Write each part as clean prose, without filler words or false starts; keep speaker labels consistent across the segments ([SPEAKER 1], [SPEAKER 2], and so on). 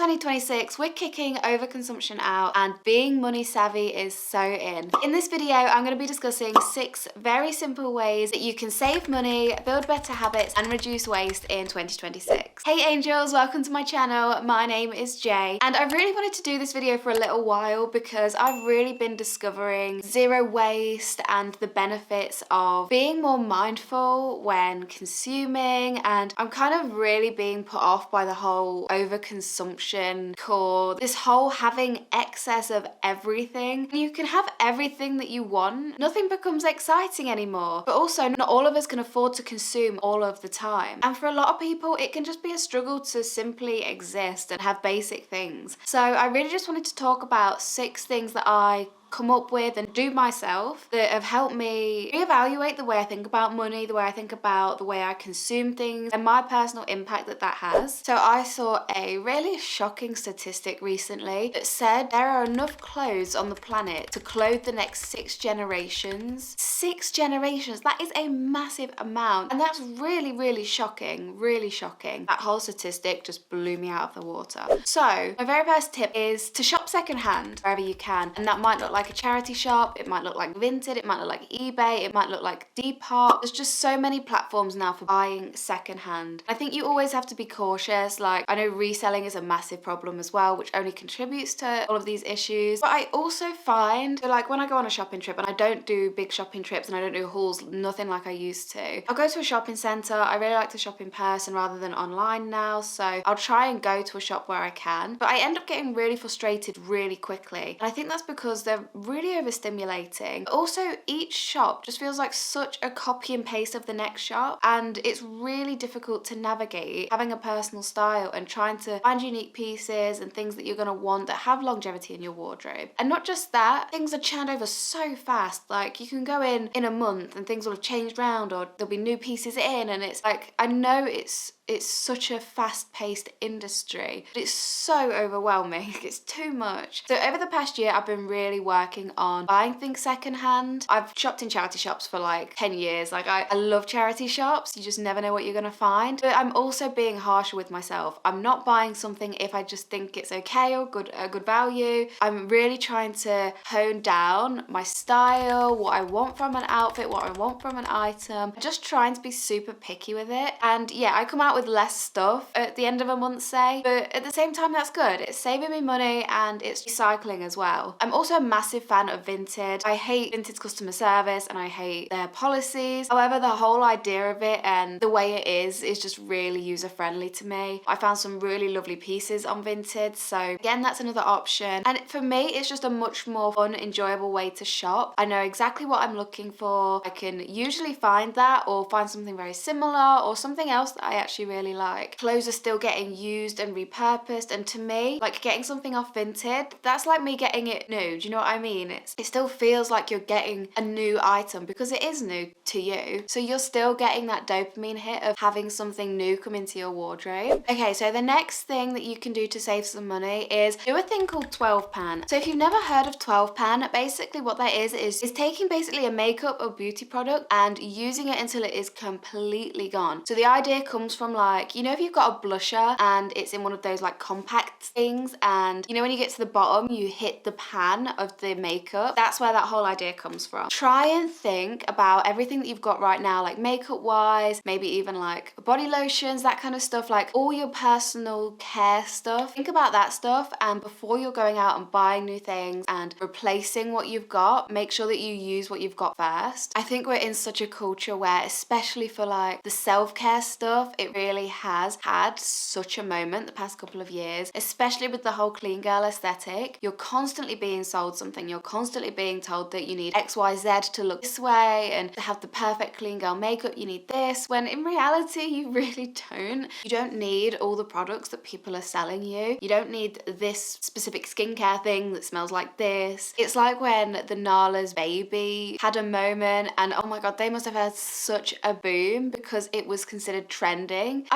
[SPEAKER 1] 2026, we're kicking overconsumption out and being money savvy is so in. In this video, I'm going to be discussing 6 very simple ways that you can save money, build better habits and reduce waste in 2026. Hey angels, welcome to my channel. My name is Jay and I really wanted to do this video for a little while because I've really been discovering zero waste and the benefits of being more mindful when consuming, and I'm kind of really being put off by the whole overconsumption core, this whole having excess of everything. You can have everything that you want, nothing becomes exciting anymore, but also not all of us can afford to consume all of the time, and for a lot of people it can just be a struggle to simply exist and have basic things. So I really just wanted to talk about 6 things that I come up with and do myself that have helped me reevaluate the way I think about money, the way I think about the way I consume things, and my personal impact that that has. So I saw a really shocking statistic recently that said there are enough clothes on the planet to clothe the next 6 generations. 6 generations, that is a massive amount, and that's really, really shocking, really shocking. That whole statistic just blew me out of the water. So my very first tip is to shop secondhand wherever you can, and that might look like a charity shop, it might look like Vinted, it might look like eBay, it might look like Depop. There's just so many platforms now for buying secondhand. I think you always have to be cautious. Like, I know reselling is a massive problem as well, which only contributes to all of these issues. But I also find, so like when I go on a shopping trip, and I don't do big shopping trips and I don't do hauls, nothing like I used to. I'll go to a shopping centre. I really like to shop in person rather than online now, so I'll try and go to a shop where I can. But I end up getting really frustrated really quickly. And I think that's because they're really overstimulating. Also, each shop just feels like such a copy and paste of the next shop, and it's really difficult to navigate having a personal style and trying to find unique pieces and things that you're going to want that have longevity in your wardrobe. And not just that, things are churned over so fast. Like, you can go in a month and things will have changed round, or there'll be new pieces in, and it's like, I know it's such a fast-paced industry, but it's so overwhelming. It's too much. So over the past year, I've been really working on buying things secondhand. I've shopped in charity shops for like 10 years. Like, I love charity shops. You just never know what you're gonna find. But I'm also being harsher with myself. I'm not buying something if I just think it's okay or a good value. I'm really trying to hone down my style, what I want from an outfit, what I want from an item. Just trying to be super picky with it. And yeah, I come out with less stuff at the end of a month, say, but at the same time that's good. It's saving me money and it's recycling as well. I'm also a massive fan of Vinted. I hate Vinted's customer service and I hate their policies. However, the whole idea of it and the way it is just really user friendly to me. I found some really lovely pieces on Vinted, so again, that's another option. And for me, it's just a much more fun, enjoyable way to shop. I know exactly what I'm looking for. I can usually find that or find something very similar or something else that I actually really like. Clothes are still getting used and repurposed, and to me, like, getting something off Vinted, that's like me getting it new. Do you know what I mean? It still feels like you're getting a new item because it is new to you. So you're still getting that dopamine hit of having something new come into your wardrobe. Okay, so the next thing that you can do to save some money is do a thing called 12 pan. So if you've never heard of 12 pan, basically what that is taking basically a makeup or beauty product and using it until it is completely gone. So the idea comes from, like, you know, if you've got a blusher and it's in one of those like compact things, and you know when you get to the bottom you hit the pan of the makeup, that's where that whole idea comes from. Try and think about everything that you've got right now, like makeup wise, maybe even like body lotions, that kind of stuff, like all your personal care stuff. Think about that stuff, and before you're going out and buying new things and replacing what you've got, make sure that you use what you've got first. I think we're in such a culture where, especially for like the self-care stuff, it really has had such a moment the past couple of years, especially with the whole clean girl aesthetic. You're constantly being sold something. You're constantly being told that you need XYZ to look this way, and to have the perfect clean girl makeup you need this, when in reality you really don't. You don't need all the products that people are selling you. You don't need this specific skincare thing that smells like this. It's like when the Nala's baby had a moment, and oh my god, they must have had such a boom because it was considered trending.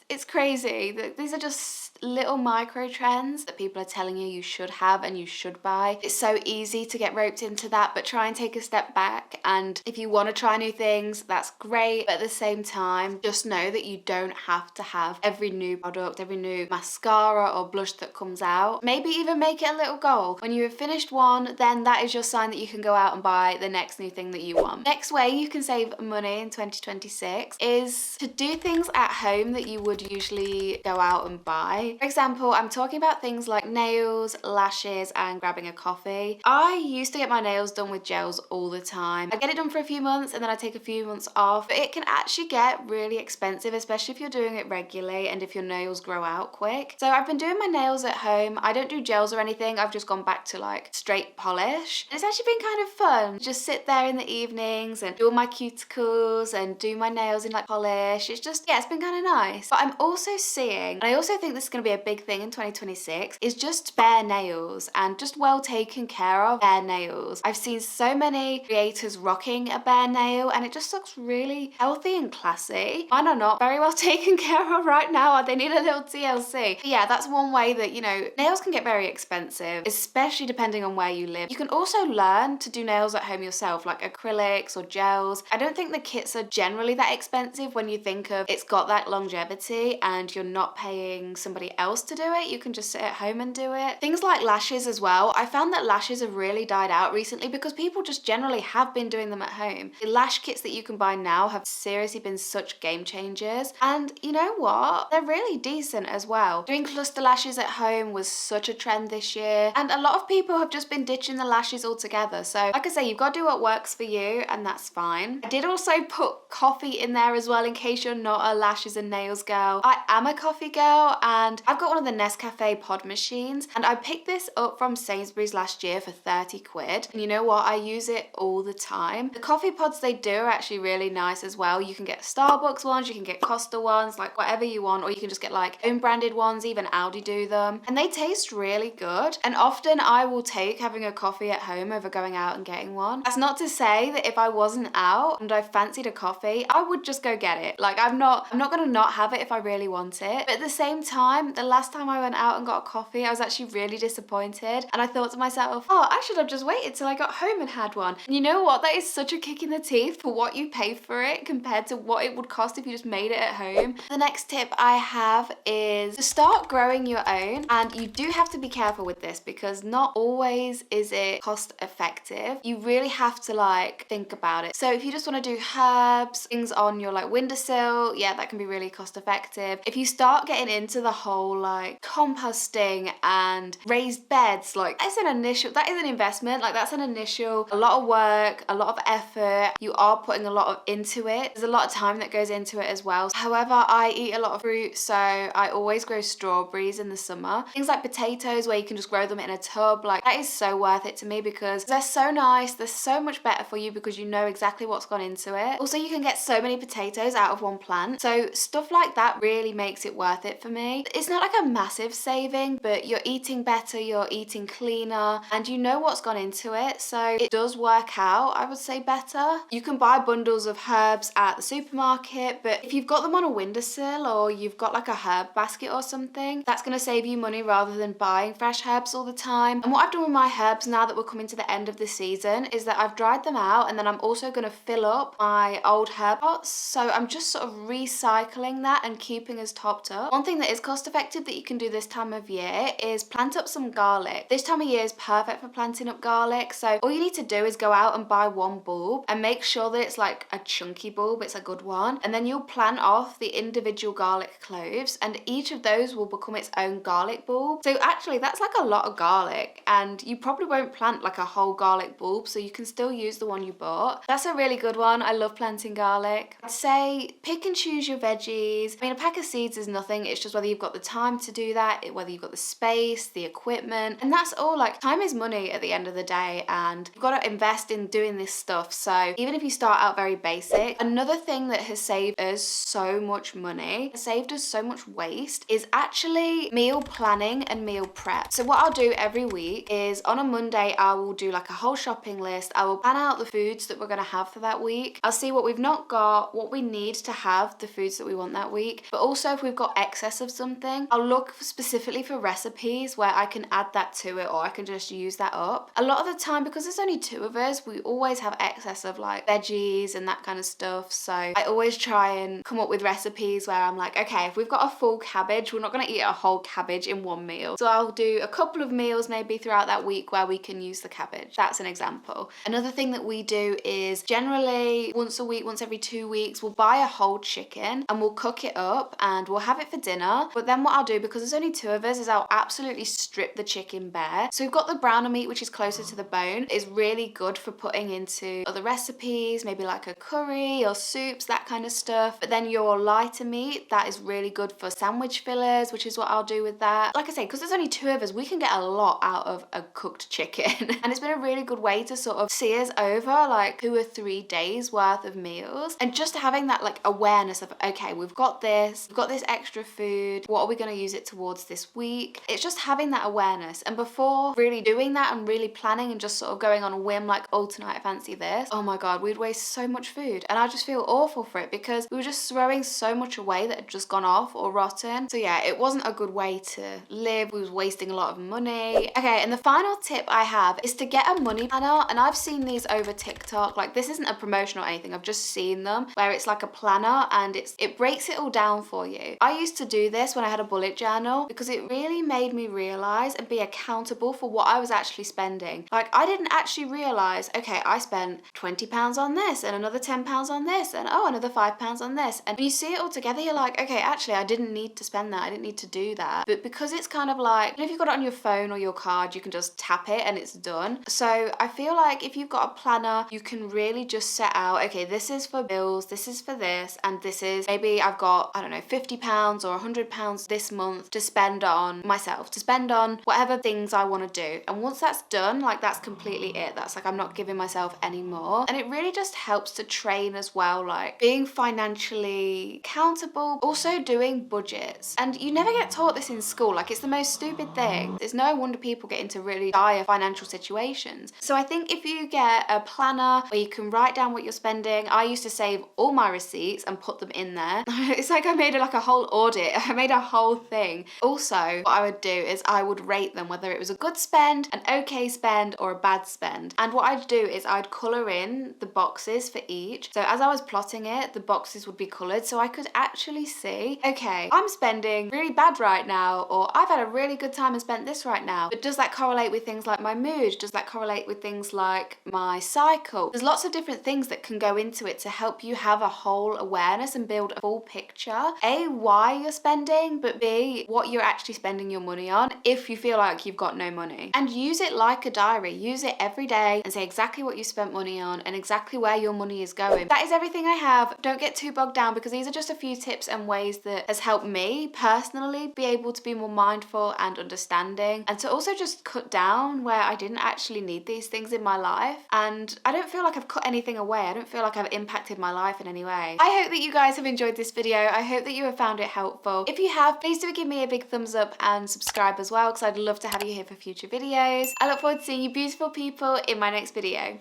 [SPEAKER 1] It's crazy. These are just little micro trends that people are telling you should have and you should buy. It's so easy to get roped into that, but try and take a step back. And if you want to try new things, that's great. But at the same time, just know that you don't have to have every new product, every new mascara or blush that comes out. Maybe even make it a little goal. When you have finished one, then that is your sign that you can go out and buy the next new thing that you want. Next way you can save money in 2026 is to do things at home that you would usually go out and buy. For example, I'm talking about things like nails, lashes, and grabbing a coffee. I used to get my nails done with gels all the time. I get it done for a few months and then I take a few months off, but it can actually get really expensive, especially if you're doing it regularly and if your nails grow out quick. So I've been doing my nails at home. I don't do gels or anything. I've just gone back to like straight polish. And it's actually been kind of fun. Just sit there in the evenings and do all my cuticles and do my nails in like polish. It's just, yeah, it's been kind of nice. But I'm also seeing, and I also think this is going to be a big thing in 2026, is just bare nails and just well taken care of bare nails. I've seen so many creators rocking a bare nail and it just looks really healthy and classy. Mine are not very well taken care of right now. They need a little TLC. But yeah, that's one way that, you know, nails can get very expensive, especially depending on where you live. You can also learn to do nails at home yourself, like acrylics or gels. I don't think the kits are generally that expensive when you think of it's got that longevity and you're not paying somebody else to do it. You can just sit at home and do it. Things like lashes as well. I found that lashes have really died out recently because people just generally have been doing them at home. The lash kits that you can buy now have seriously been such game changers. And you know what? They're really decent as well. Doing cluster lashes at home was such a trend this year. And a lot of people have just been ditching the lashes altogether. So like I say, you've got to do what works for you and that's fine. I did also put coffee in there as well in case you're not a lashes and nails girl. I am a coffee girl and I've got one of the Nescafe pod machines and I picked this up from Sainsbury's last year for 30 quid. And you know what? I use it all the time. The coffee pods they do are actually really nice as well. You can get Starbucks ones, you can get Costa ones, like whatever you want, or you can just get like own branded ones, even Aldi do them. And they taste really good. And often I will take having a coffee at home over going out and getting one. That's not to say that if I wasn't out and I fancied a coffee, I would just go get it. Like I'm not gonna not have it if I really want it. But at the same time, the last time I went out and got a coffee, I was actually really disappointed. And I thought to myself, oh, I should have just waited till I got home and had one. And you know what? That is such a kick in the teeth for what you pay for it compared to what it would cost if you just made it at home. The next tip I have is to start growing your own. And you do have to be careful with this because not always is it cost effective. You really have to like think about it. So if you just want to do herbs, things on your like windowsill, yeah, that can be really cost effective. If you start getting into the whole like composting and raised beds, like that is an investment. Like that's an initial, a lot of work, a lot of effort. You are putting a lot of into it. There's a lot of time that goes into it as well. However, I eat a lot of fruit, so I always grow strawberries in the summer. Things like potatoes where you can just grow them in a tub, like that is so worth it to me because they're so nice. They're so much better for you because you know exactly what's gone into it. Also, you can get so many potatoes out of one plant. So stuff like that really makes it worth it for me. It's not like a massive saving, but you're eating better, you're eating cleaner, and you know what's gone into it. So it does work out, I would say, better. You can buy bundles of herbs at the supermarket, but if you've got them on a windowsill or you've got like a herb basket or something, that's going to save you money rather than buying fresh herbs all the time. And what I've done with my herbs now that we're coming to the end of the season is that I've dried them out and then I'm also going to fill up my old herb pots. So I'm just sort of recycling that and keeping us topped up. One thing that is cost effective that you can do this time of year is plant up some garlic. This time of year is perfect for planting up garlic. So all you need to do is go out and buy one bulb and make sure that it's like a chunky bulb, it's a good one. And then you'll plant off the individual garlic cloves and each of those will become its own garlic bulb. So actually that's like a lot of garlic and you probably won't plant like a whole garlic bulb, so you can still use the one you bought. That's a really good one. I love planting garlic. I'd say pick and choose your veggies. I mean, a pack of seeds is nothing. It's just whether you've got the time to do that, whether you've got the space, the equipment, and that's all. Like, time is money at the end of the day and you've got to invest in doing this stuff. So even if you start out very basic, another thing that has saved us so much money, saved us so much waste, is actually meal planning and meal prep. So what I'll do every week is on a Monday, I will do like a whole shopping list. I will plan out the foods that we're going to have for that week. I'll see what we've not got, what we need to have the foods that we want that week, but also if we've got excess of something, something, I'll look specifically for recipes where I can add that to it, or I can just use that up. A lot of the time, because there's only 2 of us, we always have excess of like veggies and that kind of stuff. So I always try and come up with recipes where I'm like, okay, if we've got a full cabbage, we're not going to eat a whole cabbage in one meal. So I'll do a couple of meals maybe throughout that week where we can use the cabbage. That's an example. Another thing that we do is generally once a week, once every 2 weeks, we'll buy a whole chicken and we'll cook it up and we'll have it for dinner. But then what I'll do, because there's only 2 of us, is I'll absolutely strip the chicken bare. So we've got the browner meat, which is closer to the bone, is really good for putting into other recipes, maybe like a curry or soups, that kind of stuff. But then your lighter meat, that is really good for sandwich fillers, which is what I'll do with that. Like I say, because there's only 2 of us, we can get a lot out of a cooked chicken. And it's been a really good way to sort of see us over like 2 or 3 days worth of meals. And just having that like awareness of, okay, we've got this extra food, what are we going to use it towards this week? It's just having that awareness. And before really doing that and really planning and just sort of going on a whim like, oh, tonight I fancy this, oh my god, we'd waste so much food. And I just feel awful for it because we were just throwing so much away that had just gone off or rotten. So yeah, it wasn't a good way to live. We was wasting a lot of money. Okay, and the final tip I have is to get a money planner. And I've seen these over TikTok. Like, this isn't a promotion or anything, I've just seen them, where it's like a planner and it breaks it all down for you. I used to do this when I had a bullet journal because it really made me realize and be accountable for what I was actually spending. Like, I didn't actually realize, okay, I spent £20 on this and another £10 on this and oh, another £5 on this. And when you see it all together, you're like, okay, actually I didn't need to spend that, I didn't need to do that. But because it's kind of like, if you've got it on your phone or your card, you can just tap it and it's done. So I feel like if you've got a planner, you can really just set out, okay, this is for bills, this is for this, and this is, maybe I've got, I don't know, £50 or £100 this month to spend on myself, to spend on whatever things I want to do. And once that's done, like, that's completely it. That's like, I'm not giving myself any more. And it really just helps to train as well, like being financially accountable, also doing budgets. And you never get taught this in school. Like, it's the most stupid thing. There's no wonder people get into really dire financial situations. So I think if you get a planner where you can write down what you're spending, I used to save all my receipts and put them in there. It's like I made like a whole audit. I made a whole thing. Also, what I would do is I would rate them, whether it was a good spend, an okay spend, or a bad spend. And what I'd do is I'd colour in the boxes for each. So as I was plotting it, the boxes would be coloured so I could actually see, okay, I'm spending really bad right now, or I've had a really good time and spent this right now. But does that correlate with things like my mood? Does that correlate with things like my cycle? There's lots of different things that can go into it to help you have a whole awareness and build a full picture. A, why you're spending, but B, what you're actually spending your money on if you feel like you've got no money. And use it like a diary. Use it every day and say exactly what you spent money on and exactly where your money is going. That is everything I have. Don't get too bogged down because these are just a few tips and ways that has helped me personally be able to be more mindful and understanding, and to also just cut down where I didn't actually need these things in my life. And I don't feel like I've cut anything away. I don't feel like I've impacted my life in any way. I hope that you guys have enjoyed this video. I hope that you have found it helpful. If you have, please do give me a big thumbs up and subscribe as well, because I'd love to have you here for future videos. I look forward to seeing you beautiful people in my next video.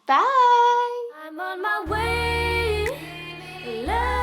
[SPEAKER 1] Bye! I'm on my way. Love.